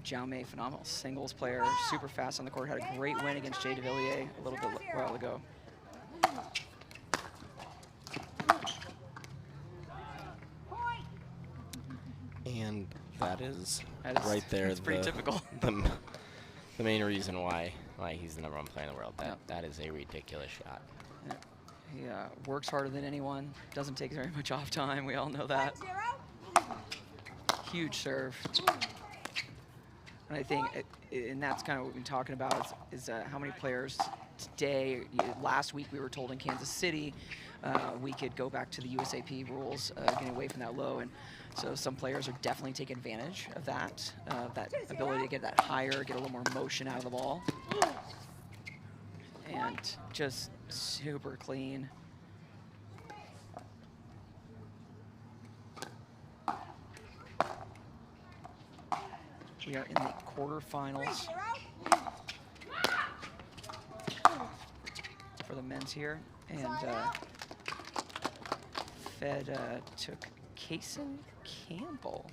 Jaume, phenomenal singles player, super fast on the court, had a great win against Jay DeVilliers a little bit while ago. And that is right there. It's pretty typical. The main reason why he's the #1 player in the world. That is a ridiculous shot. Yeah. He works harder than anyone, doesn't take very much off time. We all know that. Huge serve. And I think, and that's kind of what we've been talking about, is how many players today, last week we were told in Kansas City, we could go back to the USAP rules, getting away from that low. And so some players are definitely taking advantage of that ability to get that higher, get a little more motion out of the ball. And just super clean. We are in the quarterfinals for the men's here, and Fed took Kaysen Campbell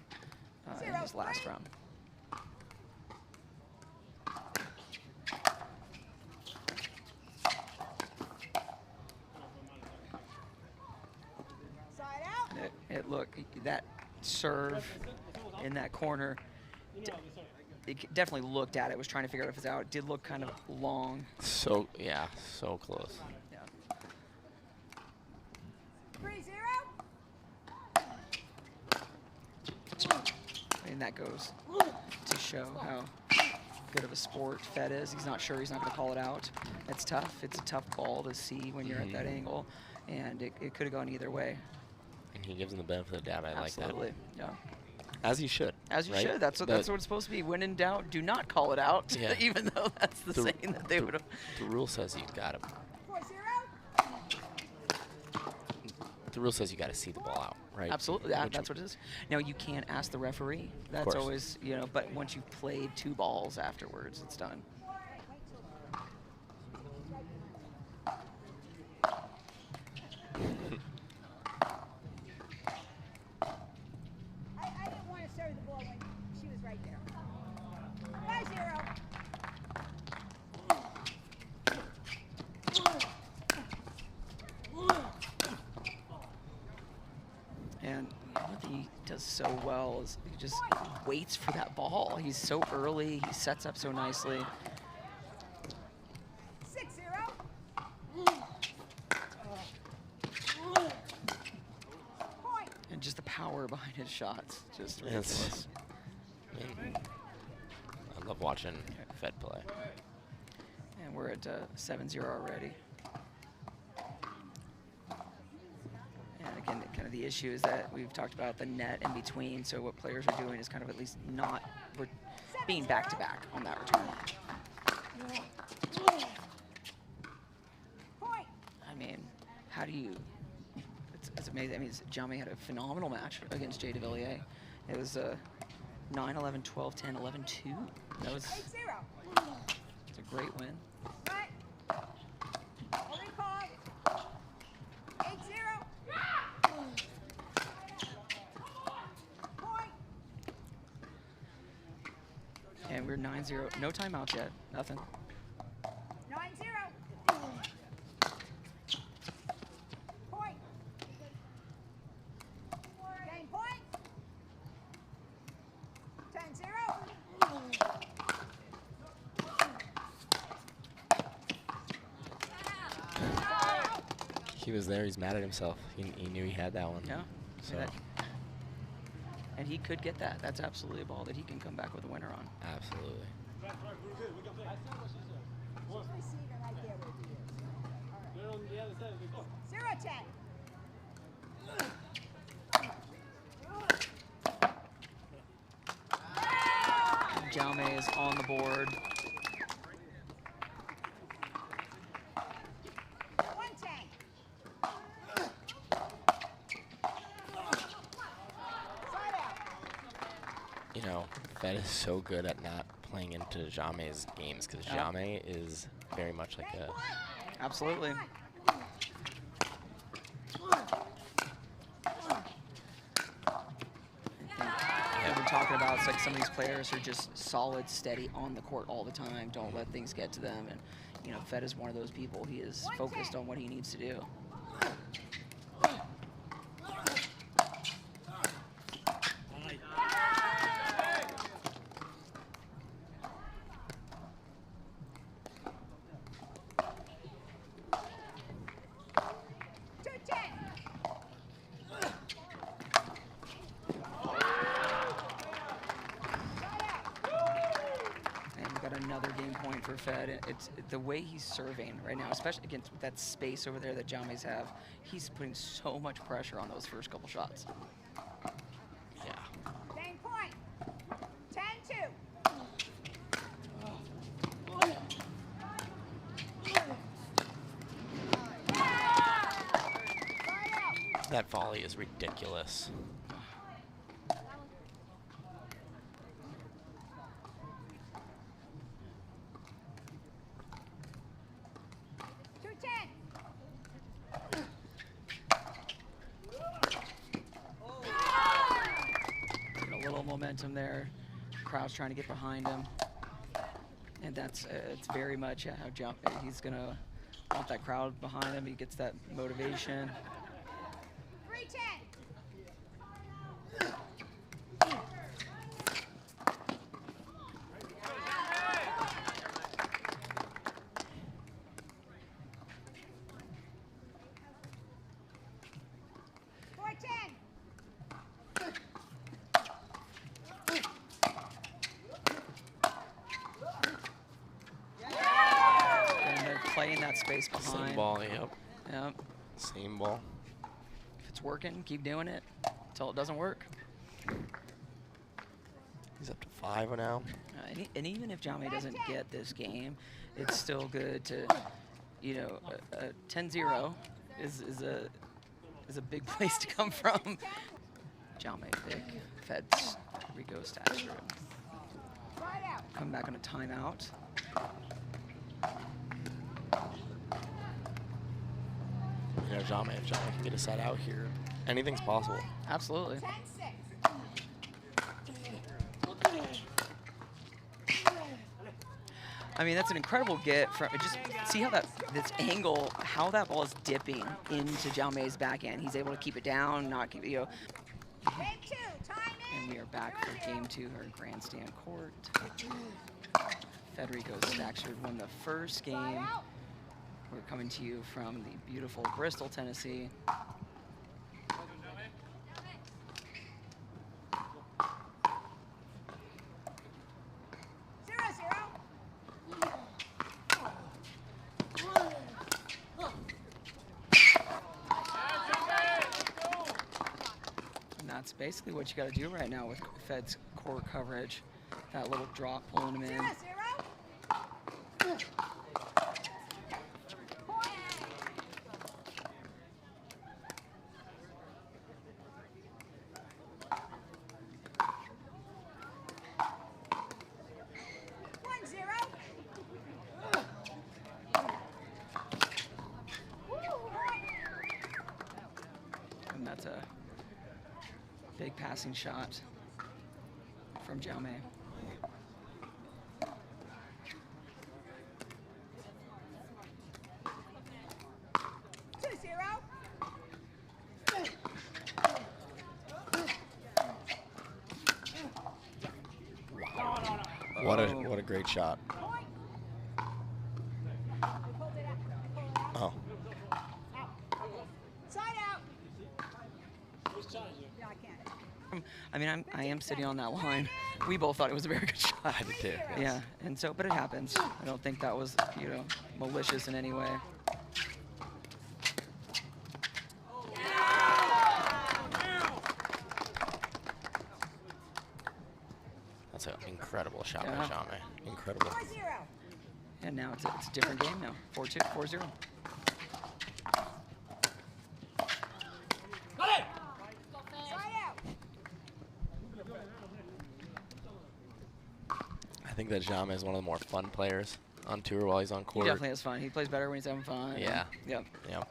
in his last round. Look, that serve in that corner, it definitely looked at it, was trying to figure out if it's out. It did look kind of long. So, yeah, so close. Yeah. 3-0. And that goes to show how good of a sport Fed is. He's not sure, he's not going to call it out. It's tough. It's a tough ball to see when you're at that angle, and it could have gone either way. And he gives him the benefit of the doubt. I like that. Absolutely, yeah. As you should. As you right? should. That's what it's supposed to be. When in doubt, do not call it out. Yeah. Even though that's the saying that they would have. The rule says you got to. 4-0. The rule says you got to see the ball out, right? Absolutely. That's what it is. Now you can't ask the referee. That's always, but once you've played 2 balls afterwards, it's done. I didn't want to serve the ball when she was right there. 5-0. And what he does so well is he just waits for that ball. He's so early. He sets up so nicely. 6-0. Point. And just the power behind his shots, just ridiculous. I love watching Fed play. And we're at 7-0 already. And again, kind of the issue is that we've talked about the net in between, so what players are doing is kind of at least not being back-to-back on that return. Point. I mean, how do you... It's amazing. I mean, Jaume had a phenomenal match against Jay DeVilliers. It was 9-11, 12-10, 11-2. That was 8-0. it's a great win. Right. Holding call. 8-0. Point. And we're 9-0. No timeouts yet. Nothing. 9-0. Point. Game point. 10-0. He was there. He's mad at himself. He knew he had that one. Yeah. So. And he could get that. That's absolutely a ball that he can come back with a winner on. Absolutely. She's receiving right there where he is. All right. 0-10. Jaume is on the board. 1-10. Side out. You know, Fed is so good at not playing into Jaume's games because Jaume is very much like a... Absolutely. We've been talking about looks like some of these players are just solid, steady on the court all the time. Don't let things get to them. And, you know, Fed is one of those people. He is focused on what he needs to do. Another game point for Fed. It's the way he's serving right now, especially against that space over there that Jaume's have. He's putting so much pressure on those first couple shots. Yeah. Game point. 10-2. That volley is ridiculous. Momentum there. Crowd's trying to get behind him, and that's it's very much how he's gonna want that crowd behind him. He gets that motivation. 3-10. Playing that space behind. Same ball, yep. Yep. Same ball. If it's working, keep doing it until it doesn't work. He's up to 5 now. And even if Jaume doesn't get this game, it's still good to, you know, a 10-0 is a big place to come from. Jaume Vich, Federico Staksrud. Come back on a timeout. You know, Jaume can get a set out here. Anything's possible. Absolutely. 10-6. I mean, that's an incredible get from. Just see how this angle, how that ball is dipping into Jaume's backhand. He's able to keep it down, not keep, you know. Game 2, time in. And we are back for game 2, our grandstand court. Federico Staksrud won the first game. We're coming to you from the beautiful Bristol, Tennessee. 0-0. And that's basically what you got to do right now with Fed's core coverage. That little drop pulling him in. 0-0. And that's a big passing shot from Jaume. What a great shot. Oh. Side out. Yeah, I can't. I mean, I am sitting on that line. We both thought it was a very good shot. I did too. Yeah, and so, but it happens. I don't think that was, you know, malicious in any way. That's an incredible shot Yeah. by Jaume. Incredible. 4-0. And now it's a different game now. 4-2, 4-0. I think that Jaume is one of the more fun players on tour while he's on He court. definitely has fun. He plays better when he's having fun. Yeah. Yep. Yep.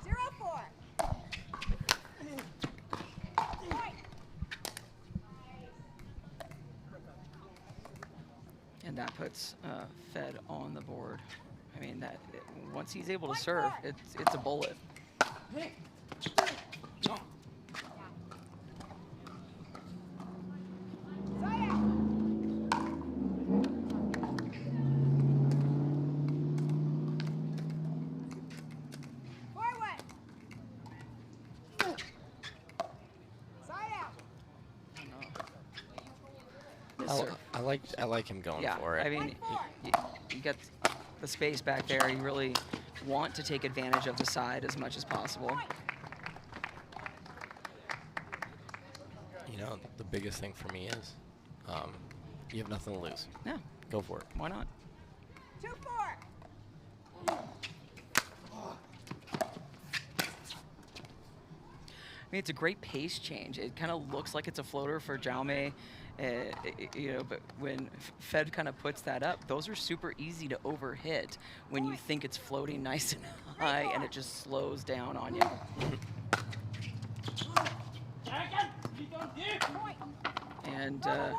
0-4. And that puts Fed on the board. I mean, once he's able to serve, it's a bullet. I like him going for it. I mean, you get the space back there. You really want to take advantage of the side as much as possible. You know, the biggest thing for me is you have nothing to lose. Yeah. Go for it. Why not? 2-4. I mean, it's a great pace change. It kind of looks like it's a floater for Jaume, you know, but when Fed kind of puts that up, those are super easy to overhit when you think it's floating nice and high and it just slows down on you. And 4-4.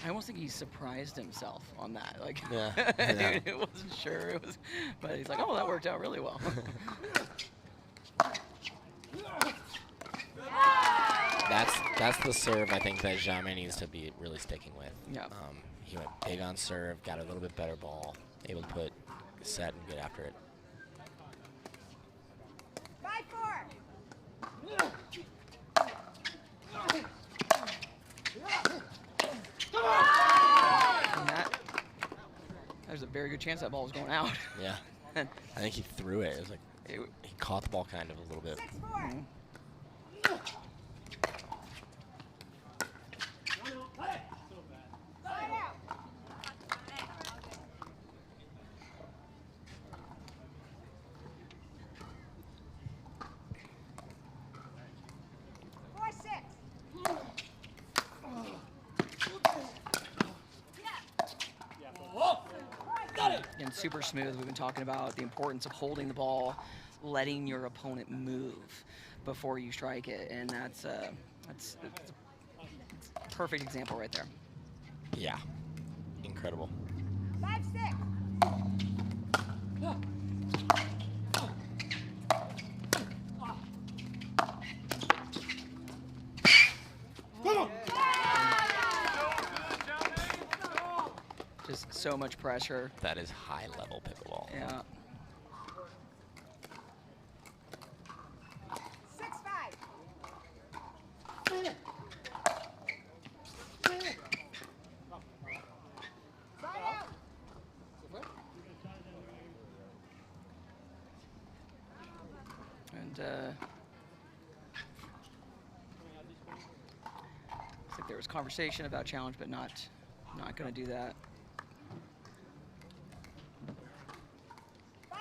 I almost think he surprised himself on that. Like, Yeah. He wasn't sure it was, but he's like, oh, that worked out really well. That's the serve I think that Jaume needs to be really sticking with. Yeah. He went big on serve, got a little bit better ball, able to put set and get after it. 5-4. And there's a very good chance that ball was going out. Yeah. And I think he threw it. It was like he caught the ball kind of a little bit. 6-4. Side out. And super smooth. We've been talking about the importance of holding the ball, letting your opponent move before you strike it, and that's a perfect example right there. Yeah. Incredible. 5-6. Just so much pressure. That is high level pickleball. Yeah. 6-5. Side out. And looks like there was conversation about challenge, but not going to do that. 5-6.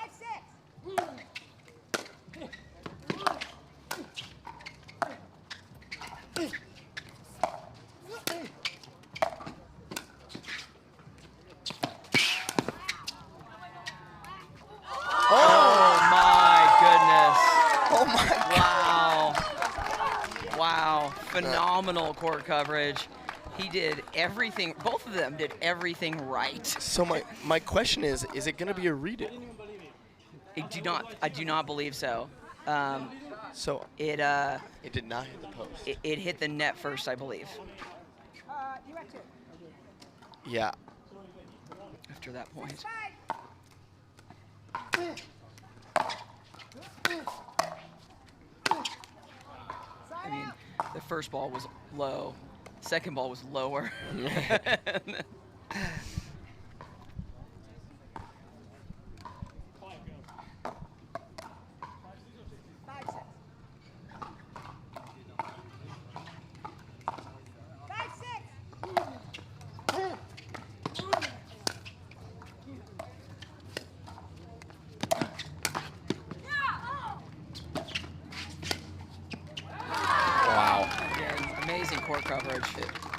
Oh my goodness. Oh my Wow. Wow. Phenomenal court coverage. He did everything, both of them did everything right. So my question is it going to be a redo? I do not believe so. So It did not hit the post. it hit the net first, I believe. You have 2. Yeah. After that point. 5. I mean, the first ball was low. Second ball was lower. 5-6. 5-6. Wow. Again, amazing court coverage.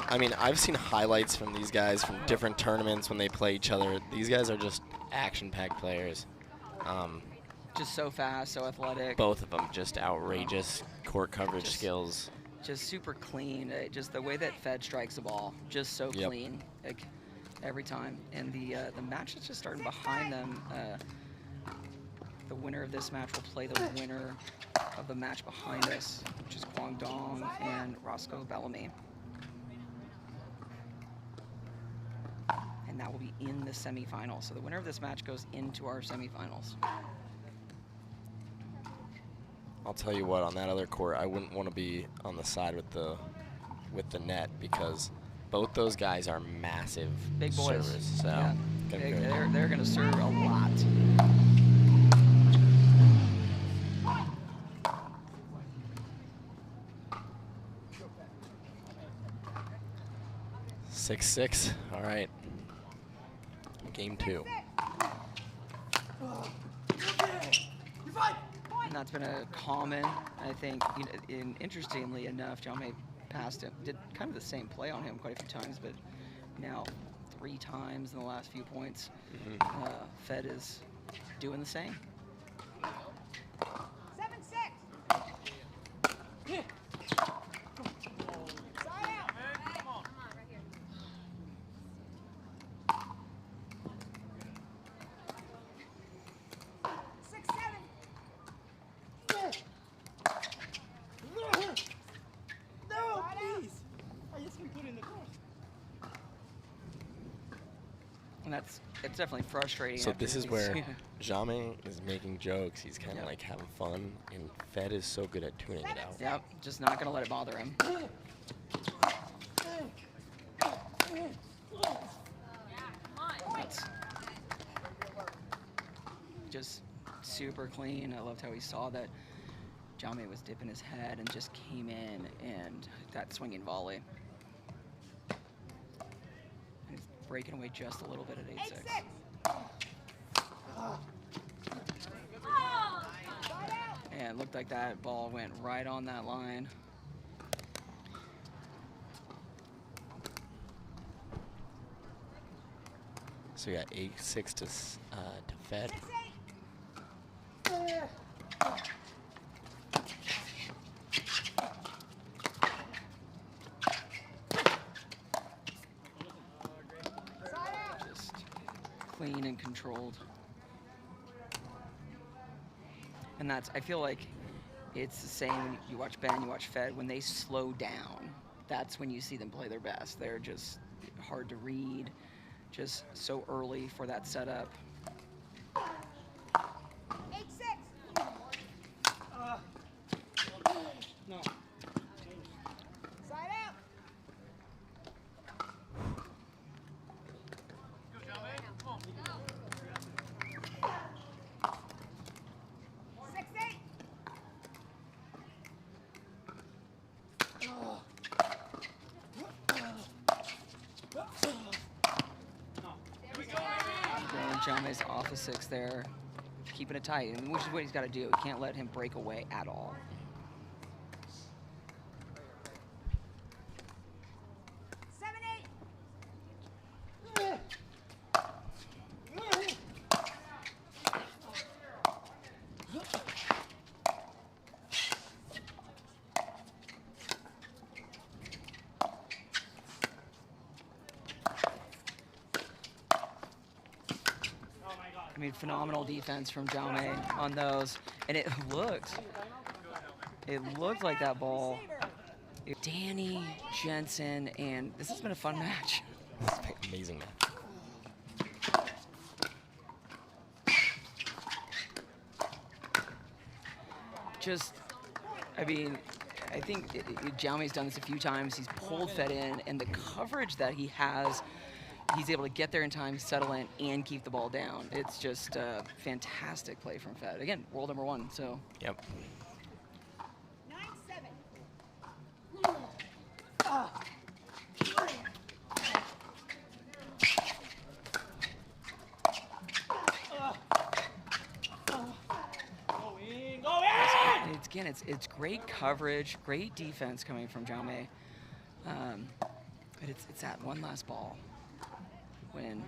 I mean, I've seen highlights from these guys from different tournaments when they play each other. These guys are just action-packed players. Just so fast, so athletic. Both of them just outrageous court coverage skills. Just super clean. Just the way that Fed strikes the ball, just so clean, like every time. And the match is just starting behind them. The winner of this match will play the winner of the match behind us, which is Guangdong and Roscoe Bellamy. And that will be in the semifinals. So the winner of this match goes into our semifinals. I'll tell you what, on that other court, I wouldn't want to be on the side with the net because both those guys are massive Big boys. servers. So Yeah. They're going to serve a lot. Six, 6. All right. Game 2. And that's been a common, I think, interestingly enough, Jaume passed him, did kind of the same play on him quite a few times, but now 3 times in the last few points, Fed is doing the same. 7-6. And it's definitely frustrating. So after this is these- where Jaume is making jokes. He's kind of like having fun, and Fed is so good at tuning it out. Yep, just not going to let it bother him. That's just super clean. I loved how he saw that Jaume was dipping his head and just came in and that swinging volley. And he's breaking away just a little bit at 8-6. And it looked like that ball went right on that line. So we got 8-6 to Fed. Just clean and controlled. And that's, I feel like it's the same when you watch Ben, you watch Fed, when they slow down, that's when you see them play their best. They're just hard to read, just so early for that setup. 8-6. No. Side out. Jaume's off of 6 there, keeping it tight, and which is what he's got to do. He can't let him break away at all. I mean, phenomenal defense from Jaume on those, and it looked like that ball. Danny, Jensen, and this has been a fun match. It's been an amazing match. Just, I mean, I think Jaume's done this a few times. He's pulled Fed in, and the coverage that he has, he's able to get there in time, settle in, and keep the ball down. It's just a fantastic play from Fed. Again, world number 1, so. Yep. 9-7. Again, it's great coverage, great defense coming from Jaume. But it's that one last ball when.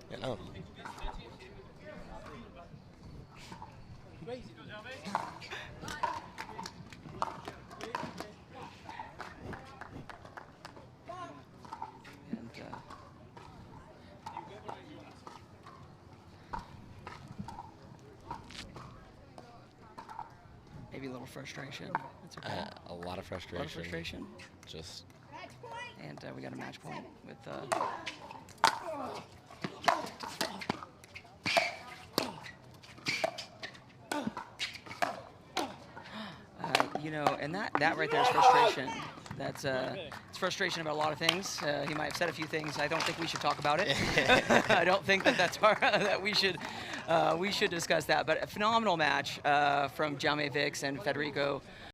Yeah, no. of frustration. That's okay. A lot of frustration. A lot of frustration. Just. And we got a match point with. You know, and that right there is frustration. That's it's frustration about a lot of things. He might have said a few things. I don't think we should talk about it. I don't think that's that we should discuss that. But a phenomenal match from Jaume Vich and Federico